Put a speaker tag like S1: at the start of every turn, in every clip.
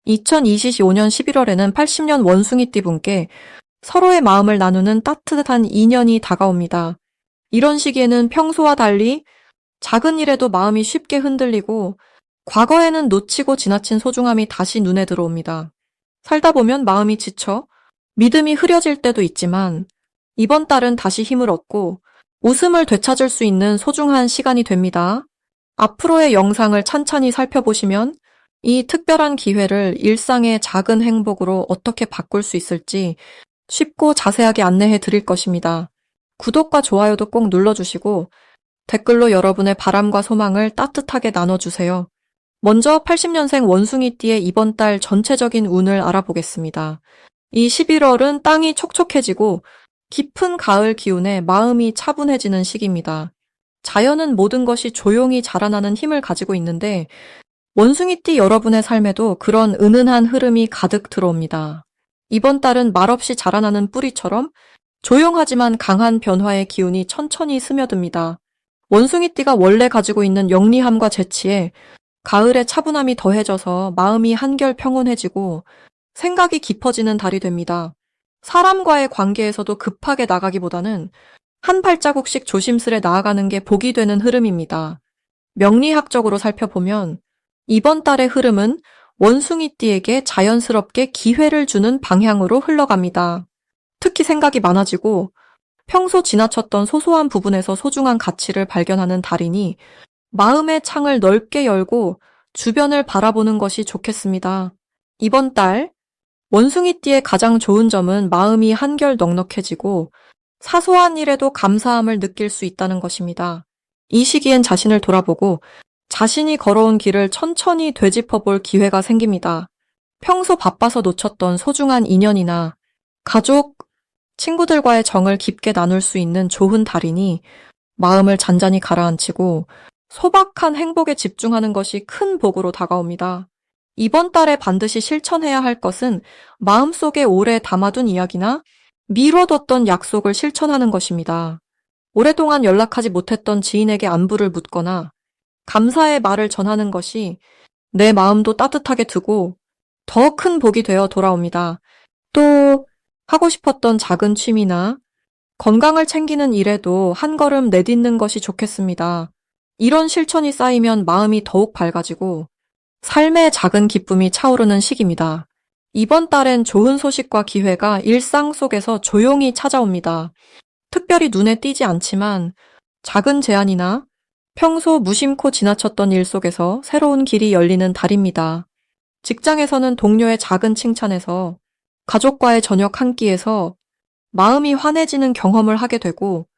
S1: 2025년 11월에는 80년 원숭이띠 분께 서로의 마음을 나누는 따뜻한 인연이 다가옵니다. 이런 시기에는 평소와 달리 작은 일에도 마음이 쉽게 흔들리고 과거에는 놓치고 지나친 소중함이 다시 눈에 들어옵니다. 살다 보면 마음이 지쳐 믿음이 흐려질 때도 있지만 이번 달은 다시 힘을 얻고 웃음을 되찾을 수 있는 소중한 시간이 됩니다. 앞으로의 영상을 찬찬히 살펴보시면 이 특별한 기회를 일상의 작은 행복으로 어떻게 바꿀 수 있을지 쉽고 자세하게 안내해 드릴 것입니다. 구독과 좋아요도 꼭 눌러주시고 댓글로 여러분의 바람과 소망을 따뜻하게 나눠주세요. 먼저 80년생 원숭이띠의 이번 달 전체적인 운을 알아보겠습니다. 이 11월은 땅이 촉촉해지고 깊은 가을 기운에 마음이 차분해지는 시기입니다. 자연은 모든 것이 조용히 자라나는 힘을 가지고 있는데 원숭이띠 여러분의 삶에도 그런 은은한 흐름이 가득 들어옵니다. 이번 달은 말없이 자라나는 뿌리처럼 조용하지만 강한 변화의 기운이 천천히 스며듭니다. 원숭이띠가 원래 가지고 있는 영리함과 재치에 가을의 차분함이 더해져서 마음이 한결 평온해지고 생각이 깊어지는 달이 됩니다. 사람과의 관계에서도 급하게 나가기보다는 한 발자국씩 조심스레 나아가는 게 복이 되는 흐름입니다. 명리학적으로 살펴보면 이번 달의 흐름은 원숭이띠에게 자연스럽게 기회를 주는 방향으로 흘러갑니다. 특히 생각이 많아지고 평소 지나쳤던 소소한 부분에서 소중한 가치를 발견하는 달이니 마음의 창을 넓게 열고 주변을 바라보는 것이 좋겠습니다. 이번 달 원숭이띠의 가장 좋은 점은 마음이 한결 넉넉해지고 사소한 일에도 감사함을 느낄 수 있다는 것입니다. 이 시기엔 자신을 돌아보고 자신이 걸어온 길을 천천히 되짚어 볼 기회가 생깁니다. 평소 바빠서 놓쳤던 소중한 인연이나 가족, 친구들과의 정을 깊게 나눌 수 있는 좋은 달이니 마음을 잔잔히 가라앉히고 소박한 행복에 집중하는 것이 큰 복으로 다가옵니다. 이번 달에 반드시 실천해야 할 것은 마음속에 오래 담아둔 이야기나 미뤄뒀던 약속을 실천하는 것입니다. 오랫동안 연락하지 못했던 지인에게 안부를 묻거나 감사의 말을 전하는 것이 내 마음도 따뜻하게 두고 더 큰 복이 되어 돌아옵니다. 또 하고 싶었던 작은 취미나 건강을 챙기는 일에도 한 걸음 내딛는 것이 좋겠습니다. 이런 실천이 쌓이면 마음이 더욱 밝아지고 삶의 작은 기쁨이 차오르는 시기입니다. 이번 달엔 좋은 소식과 기회가 일상 속에서 조용히 찾아옵니다. 특별히 눈에 띄지 않지만 작은 제안이나 평소 무심코 지나쳤던 일 속에서 새로운 길이 열리는 달입니다. 직장에서는 동료의 작은 칭찬에서 가족과의 저녁 한 끼에서 마음이 환해지는 경험을 하게 되고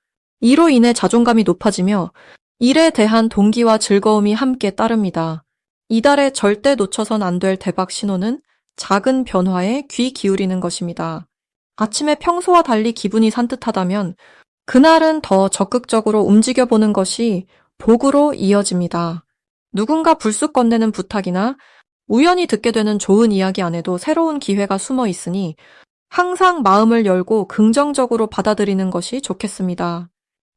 S1: 이로 인해 자존감이 높아지며 일에 대한 동기와 즐거움이 함께 따릅니다. 이달에 절대 놓쳐선 안 될 대박 신호는 작은 변화에 귀 기울이는 것입니다. 아침에 평소와 달리 기분이 산뜻하다면 그날은 더 적극적으로 움직여보는 것이 복으로 이어집니다. 누군가 불쑥 건네는 부탁이나 우연히 듣게 되는 좋은 이야기 안에도 새로운 기회가 숨어 있으니 항상 마음을 열고 긍정적으로 받아들이는 것이 좋겠습니다.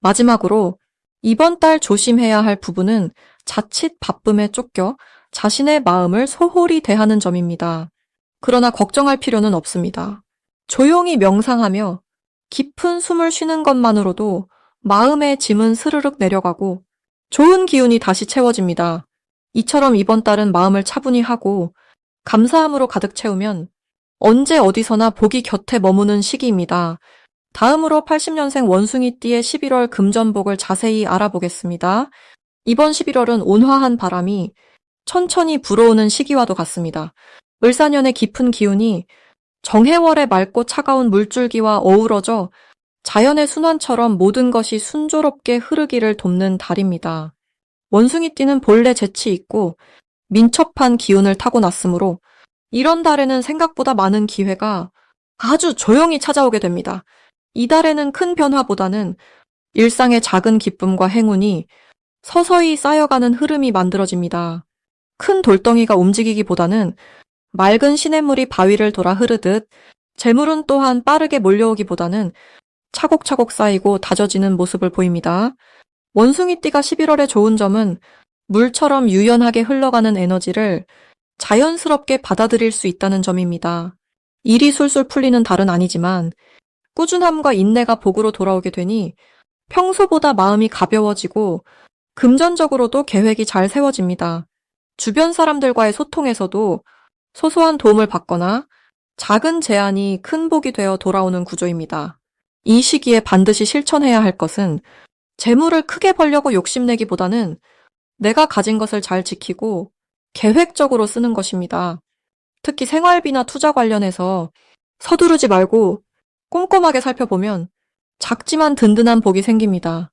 S1: 마지막으로 이번 달 조심해야 할 부분은 자칫 바쁨에 쫓겨 자신의 마음을 소홀히 대하는 점입니다. 그러나 걱정할 필요는 없습니다. 조용히 명상하며 깊은 숨을 쉬는 것만으로도 마음의 짐은 스르륵 내려가고 좋은 기운이 다시 채워집니다. 이처럼 이번 달은 마음을 차분히 하고 감사함으로 가득 채우면 언제 어디서나 복이 곁에 머무는 시기입니다. 다음으로 80년생 원숭이띠의 11월 금전복을 자세히 알아보겠습니다. 이번 11월은 온화한 바람이 천천히 불어오는 시기와도 같습니다. 을사년의 깊은 기운이 정해월의 맑고 차가운 물줄기와 어우러져 자연의 순환처럼 모든 것이 순조롭게 흐르기를 돕는 달입니다. 원숭이띠는 본래 재치 있고 민첩한 기운을 타고났으므로 이런 달에는 생각보다 많은 기회가 아주 조용히 찾아오게 됩니다. 이 달에는 큰 변화보다는 일상의 작은 기쁨과 행운이 서서히 쌓여가는 흐름이 만들어집니다. 큰 돌덩이가 움직이기보다는 맑은 시냇물이 바위를 돌아 흐르듯 재물은 또한 빠르게 몰려오기보다는 차곡차곡 쌓이고 다져지는 모습을 보입니다. 원숭이띠가 11월의 좋은 점은 물처럼 유연하게 흘러가는 에너지를 자연스럽게 받아들일 수 있다는 점입니다. 일이 술술 풀리는 달은 아니지만 꾸준함과 인내가 복으로 돌아오게 되니 평소보다 마음이 가벼워지고 금전적으로도 계획이 잘 세워집니다. 주변 사람들과의 소통에서도 소소한 도움을 받거나 작은 제안이 큰 복이 되어 돌아오는 구조입니다. 이 시기에 반드시 실천해야 할 것은 재물을 크게 벌려고 욕심내기보다는 내가 가진 것을 잘 지키고 계획적으로 쓰는 것입니다. 특히 생활비나 투자 관련해서 서두르지 말고 꼼꼼하게 살펴보면 작지만 든든한 복이 생깁니다.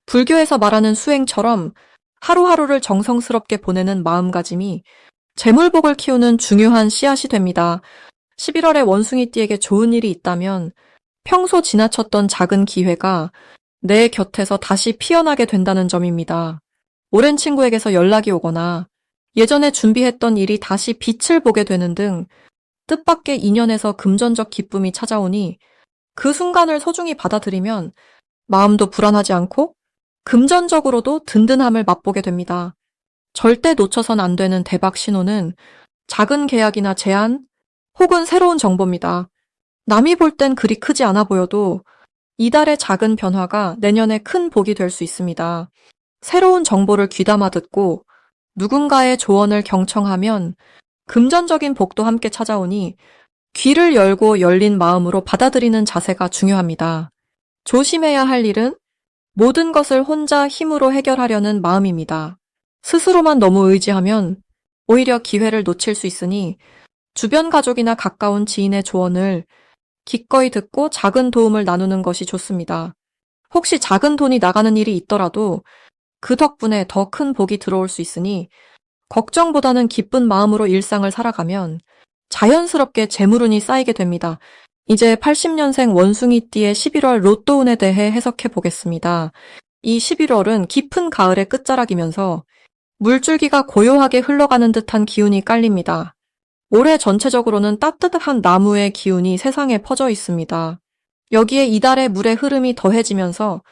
S1: 불교에서 말하는 수행처럼 하루하루를 정성스럽게 보내는 마음가짐이 재물복을 키우는 중요한 씨앗이 됩니다. 11월에 원숭이띠에게 좋은 일이 있다면 평소 지나쳤던 작은 기회가 내 곁에서 다시 피어나게 된다는 점입니다. 오랜 친구에게서 연락이 오거나 예전에 준비했던 일이 다시 빛을 보게 되는 등 뜻밖의 인연에서 금전적 기쁨이 찾아오니 그 순간을 소중히 받아들이면 마음도 불안하지 않고 금전적으로도 든든함을 맛보게 됩니다. 절대 놓쳐선 안 되는 대박 신호는 작은 계약이나 제안 혹은 새로운 정보입니다. 남이 볼 땐 그리 크지 않아 보여도 이달의 작은 변화가 내년에 큰 복이 될 수 있습니다. 새로운 정보를 귀담아 듣고 누군가의 조언을 경청하면 금전적인 복도 함께 찾아오니 귀를 열고 열린 마음으로 받아들이는 자세가 중요합니다. 조심해야 할 일은 모든 것을 혼자 힘으로 해결하려는 마음입니다. 스스로만 너무 의지하면 오히려 기회를 놓칠 수 있으니 주변 가족이나 가까운 지인의 조언을 기꺼이 듣고 작은 도움을 나누는 것이 좋습니다. 혹시 작은 돈이 나가는 일이 있더라도 그 덕분에 더 큰 복이 들어올 수 있으니 걱정보다는 기쁜 마음으로 일상을 살아가면 자연스럽게 재물운이 쌓이게 됩니다. 이제 80년생 원숭이띠의 11월 로또운에 대해 해석해 보겠습니다. 이 11월은 깊은 가을의 끝자락이면서 물줄기가 고요하게 흘러가는 듯한 기운이 깔립니다. 올해 전체적으로는 따뜻한 나무의 기운이 세상에 퍼져 있습니다. 여기에 이달의 물의 흐름이 더해지면서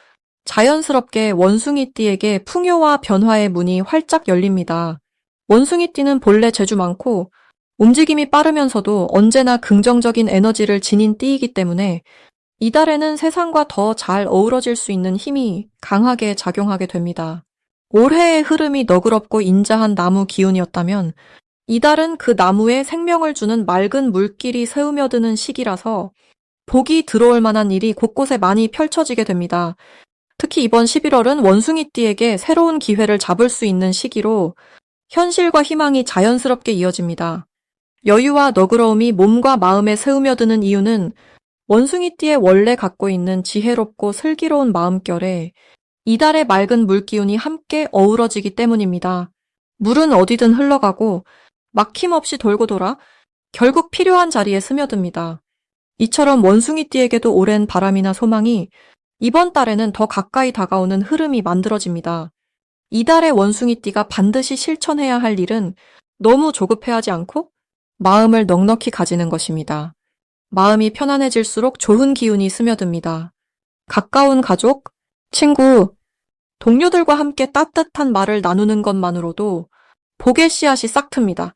S1: 자연스럽게 원숭이띠에게 풍요와 변화의 문이 활짝 열립니다. 원숭이띠는 본래 재주 많고 움직임이 빠르면서도 언제나 긍정적인 에너지를 지닌 띠이기 때문에 이달에는 세상과 더 잘 어우러질 수 있는 힘이 강하게 작용하게 됩니다. 올해의 흐름이 너그럽고 인자한 나무 기운이었다면 이달은 그 나무에 생명을 주는 맑은 물길이 새우며드는 시기라서 복이 들어올 만한 일이 곳곳에 많이 펼쳐지게 됩니다. 특히 이번 11월은 원숭이띠에게 새로운 기회를 잡을 수 있는 시기로 현실과 희망이 자연스럽게 이어집니다. 여유와 너그러움이 몸과 마음에 새우며드는 이유는 원숭이띠의 원래 갖고 있는 지혜롭고 슬기로운 마음결에 이달의 맑은 물기운이 함께 어우러지기 때문입니다. 물은 어디든 흘러가고 막힘없이 돌고 돌아 결국 필요한 자리에 스며듭니다. 이처럼 원숭이띠에게도 오랜 바람이나 소망이 이번 달에는 더 가까이 다가오는 흐름이 만들어집니다. 이달의 원숭이띠가 반드시 실천해야 할 일은 너무 조급해하지 않고 마음을 넉넉히 가지는 것입니다. 마음이 편안해질수록 좋은 기운이 스며듭니다. 가까운 가족, 친구, 동료들과 함께 따뜻한 말을 나누는 것만으로도 복의 씨앗이 싹 틉니다.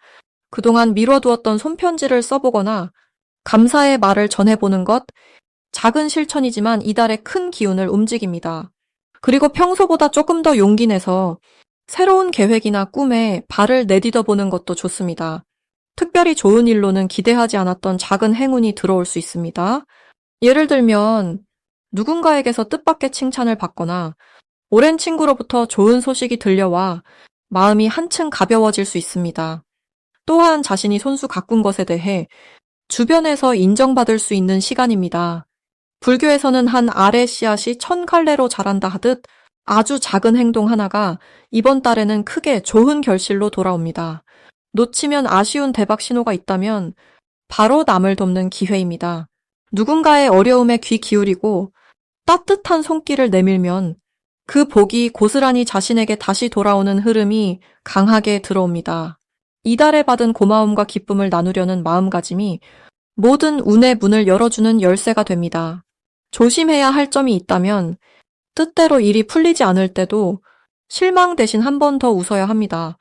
S1: 그동안 미뤄두었던 손편지를 써보거나 감사의 말을 전해보는 것, 작은 실천이지만 이달의 큰 기운을 움직입니다. 그리고 평소보다 조금 더 용기 내서 새로운 계획이나 꿈에 발을 내딛어보는 것도 좋습니다. 특별히 좋은 일로는 기대하지 않았던 작은 행운이 들어올 수 있습니다. 예를 들면 누군가에게서 뜻밖의 칭찬을 받거나 오랜 친구로부터 좋은 소식이 들려와 마음이 한층 가벼워질 수 있습니다. 또한 자신이 손수 가꾼 것에 대해 주변에서 인정받을 수 있는 시간입니다. 불교에서는 한 알의 씨앗이 1000갈래로 자란다 하듯 아주 작은 행동 하나가 이번 달에는 크게 좋은 결실로 돌아옵니다. 놓치면 아쉬운 대박 신호가 있다면 바로 남을 돕는 기회입니다. 누군가의 어려움에 귀 기울이고 따뜻한 손길을 내밀면 그 복이 고스란히 자신에게 다시 돌아오는 흐름이 강하게 들어옵니다. 이달에 받은 고마움과 기쁨을 나누려는 마음가짐이 모든 운의 문을 열어주는 열쇠가 됩니다. 조심해야 할 점이 있다면 뜻대로 일이 풀리지 않을 때도 실망 대신 한 번 더 웃어야 합니다.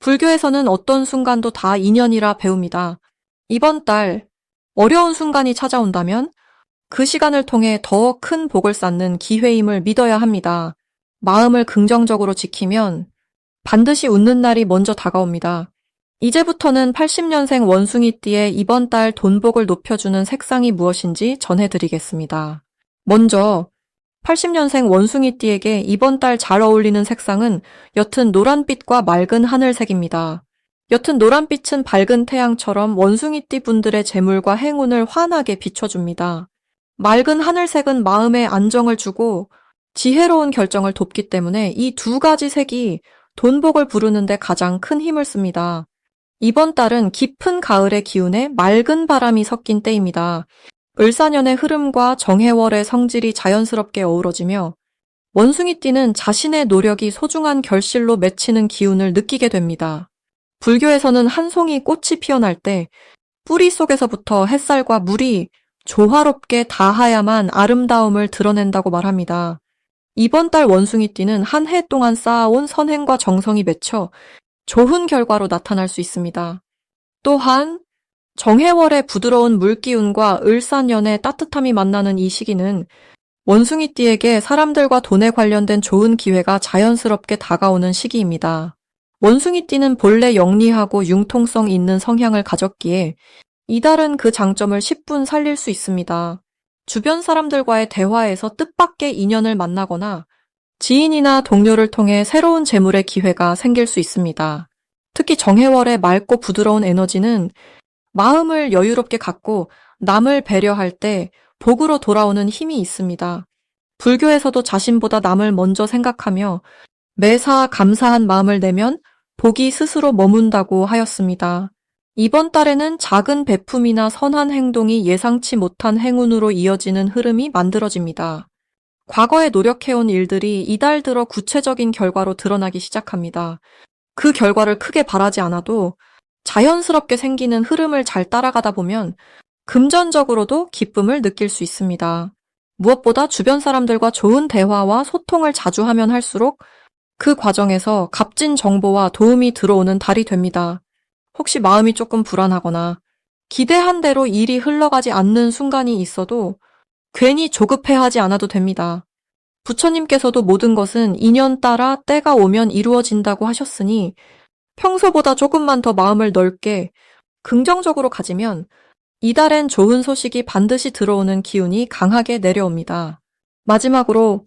S1: 불교에서는 어떤 순간도 다 인연이라 배웁니다. 이번 달 어려운 순간이 찾아온다면 그 시간을 통해 더 큰 복을 쌓는 기회임을 믿어야 합니다. 마음을 긍정적으로 지키면 반드시 웃는 날이 먼저 다가옵니다. 이제부터는 80년생 원숭이띠의 이번 달 돈복을 높여주는 색상이 무엇인지 전해드리겠습니다. 먼저 80년생 원숭이띠에게 이번 달 잘 어울리는 색상은 옅은 노란빛과 맑은 하늘색입니다. 옅은 노란빛은 밝은 태양처럼 원숭이띠 분들의 재물과 행운을 환하게 비춰줍니다. 맑은 하늘색은 마음에 안정을 주고 지혜로운 결정을 돕기 때문에 이 두 가지 색이 돈복을 부르는데 가장 큰 힘을 씁니다. 이번 달은 깊은 가을의 기운에 맑은 바람이 섞인 때입니다. 을사년의 흐름과 정해월의 성질이 자연스럽게 어우러지며 원숭이띠는 자신의 노력이 소중한 결실로 맺히는 기운을 느끼게 됩니다. 불교에서는 한 송이 꽃이 피어날 때 뿌리 속에서부터 햇살과 물이 조화롭게 닿아야만 아름다움을 드러낸다고 말합니다. 이번 달 원숭이띠는 한 해 동안 쌓아온 선행과 정성이 맺혀 좋은 결과로 나타날 수 있습니다. 또한 정해월의 부드러운 물기운과 을사년의 따뜻함이 만나는 이 시기는 원숭이띠에게 사람들과 돈에 관련된 좋은 기회가 자연스럽게 다가오는 시기입니다. 원숭이띠는 본래 영리하고 융통성 있는 성향을 가졌기에 이달은 그 장점을 10분 살릴 수 있습니다. 주변 사람들과의 대화에서 뜻밖의 인연을 만나거나 지인이나 동료를 통해 새로운 재물의 기회가 생길 수 있습니다. 특히 정해월의 맑고 부드러운 에너지는 마음을 여유롭게 갖고 남을 배려할 때 복으로 돌아오는 힘이 있습니다. 불교에서도 자신보다 남을 먼저 생각하며 매사 감사한 마음을 내면 복이 스스로 머문다고 하였습니다. 이번 달에는 작은 베품이나 선한 행동이 예상치 못한 행운으로 이어지는 흐름이 만들어집니다. 과거에 노력해온 일들이 이달 들어 구체적인 결과로 드러나기 시작합니다. 그 결과를 크게 바라지 않아도 자연스럽게 생기는 흐름을 잘 따라가다 보면 금전적으로도 기쁨을 느낄 수 있습니다. 무엇보다 주변 사람들과 좋은 대화와 소통을 자주 하면 할수록 그 과정에서 값진 정보와 도움이 들어오는 달이 됩니다. 혹시 마음이 조금 불안하거나 기대한 대로 일이 흘러가지 않는 순간이 있어도 괜히 조급해하지 않아도 됩니다. 부처님께서도 모든 것은 인연 따라 때가 오면 이루어진다고 하셨으니 평소보다 조금만 더 마음을 넓게 긍정적으로 가지면 이달엔 좋은 소식이 반드시 들어오는 기운이 강하게 내려옵니다. 마지막으로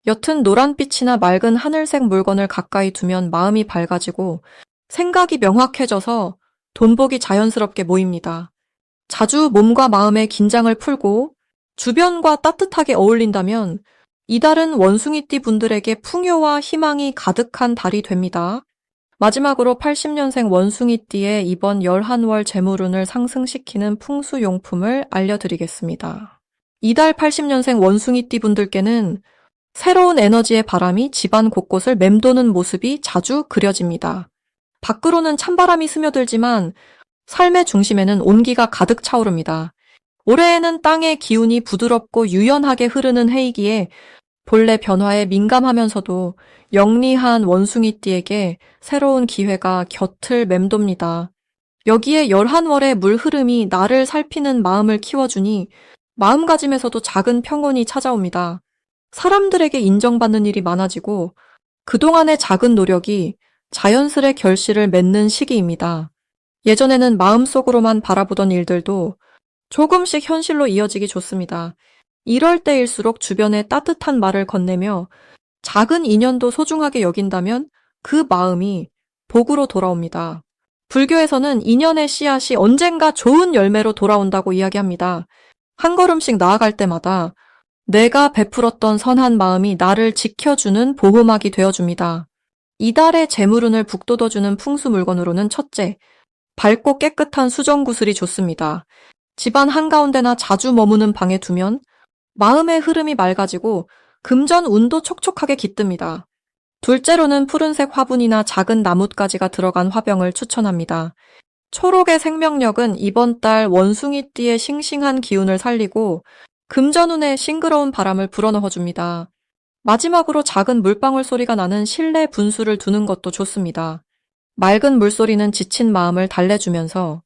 S1: 옅은 노란빛이나 맑은 하늘색 물건을 가까이 두면 마음이 밝아지고 생각이 명확해져서 돈복이 자연스럽게 모입니다. 자주 몸과 마음의 긴장을 풀고 주변과 따뜻하게 어울린다면 이달은 원숭이띠 분들에게 풍요와 희망이 가득한 달이 됩니다. 마지막으로 80년생 원숭이띠의 이번 11월 재물운을 상승시키는 풍수용품을 알려드리겠습니다. 이달 80년생 원숭이띠 분들께는 새로운 에너지의 바람이 집안 곳곳을 맴도는 모습이 자주 그려집니다. 밖으로는 찬바람이 스며들지만 삶의 중심에는 온기가 가득 차오릅니다. 올해에는 땅의 기운이 부드럽고 유연하게 흐르는 해이기에 본래 변화에 민감하면서도 영리한 원숭이띠에게 새로운 기회가 곁을 맴돕니다. 여기에 11월의 물 흐름이 나를 살피는 마음을 키워주니 마음가짐에서도 작은 평온이 찾아옵니다. 사람들에게 인정받는 일이 많아지고 그동안의 작은 노력이 자연스레 결실을 맺는 시기입니다. 예전에는 마음속으로만 바라보던 일들도 조금씩 현실로 이어지기 좋습니다. 이럴 때일수록 주변에 따뜻한 말을 건네며 작은 인연도 소중하게 여긴다면 그 마음이 복으로 돌아옵니다. 불교에서는 인연의 씨앗이 언젠가 좋은 열매로 돌아온다고 이야기합니다. 한 걸음씩 나아갈 때마다 내가 베풀었던 선한 마음이 나를 지켜주는 보호막이 되어줍니다. 이달의 재물운을 북돋워주는 풍수 물건으로는 첫째, 밝고 깨끗한 수정구슬이 좋습니다. 집안 한가운데나 자주 머무는 방에 두면 마음의 흐름이 맑아지고 금전 운도 촉촉하게 깃듭니다. 둘째로는 푸른색 화분이나 작은 나뭇가지가 들어간 화병을 추천합니다. 초록의 생명력은 이번 달 원숭이띠의 싱싱한 기운을 살리고 금전운에 싱그러운 바람을 불어넣어줍니다. 마지막으로 작은 물방울 소리가 나는 실내 분수를 두는 것도 좋습니다. 맑은 물소리는 지친 마음을 달래주면서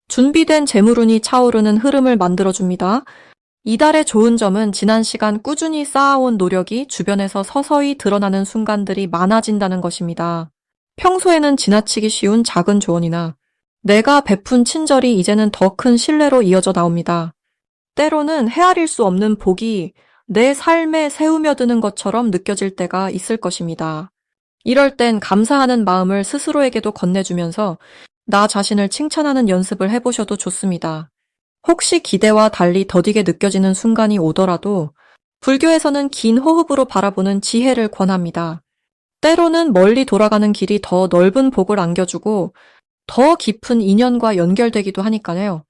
S1: 준비된 재물운이 차오르는 흐름을 만들어줍니다. 이달의 좋은 점은 지난 시간 꾸준히 쌓아온 노력이 주변에서 서서히 드러나는 순간들이 많아진다는 것입니다. 평소에는 지나치기 쉬운 작은 조언이나 내가 베푼 친절이 이제는 더 큰 신뢰로 이어져 나옵니다. 때로는 헤아릴 수 없는 복이 내 삶에 새우며드는 것처럼 느껴질 때가 있을 것입니다. 이럴 땐 감사하는 마음을 스스로에게도 건네주면서 나 자신을 칭찬하는 연습을 해보셔도 좋습니다. 혹시 기대와 달리 더디게 느껴지는 순간이 오더라도 불교에서는 긴 호흡으로 바라보는 지혜를 권합니다. 때로는 멀리 돌아가는 길이 더 넓은 복을 안겨주고 더 깊은 인연과 연결되기도 하니까요.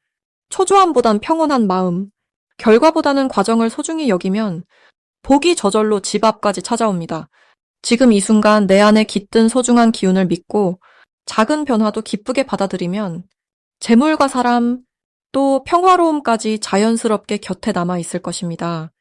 S1: 초조함보단 평온한 마음, 결과보다는 과정을 소중히 여기면 복이 저절로 집 앞까지 찾아옵니다. 지금 이 순간 내 안에 깃든 소중한 기운을 믿고 작은 변화도 기쁘게 받아들이면 재물과 사람, 또 평화로움까지 자연스럽게 곁에 남아 있을 것입니다.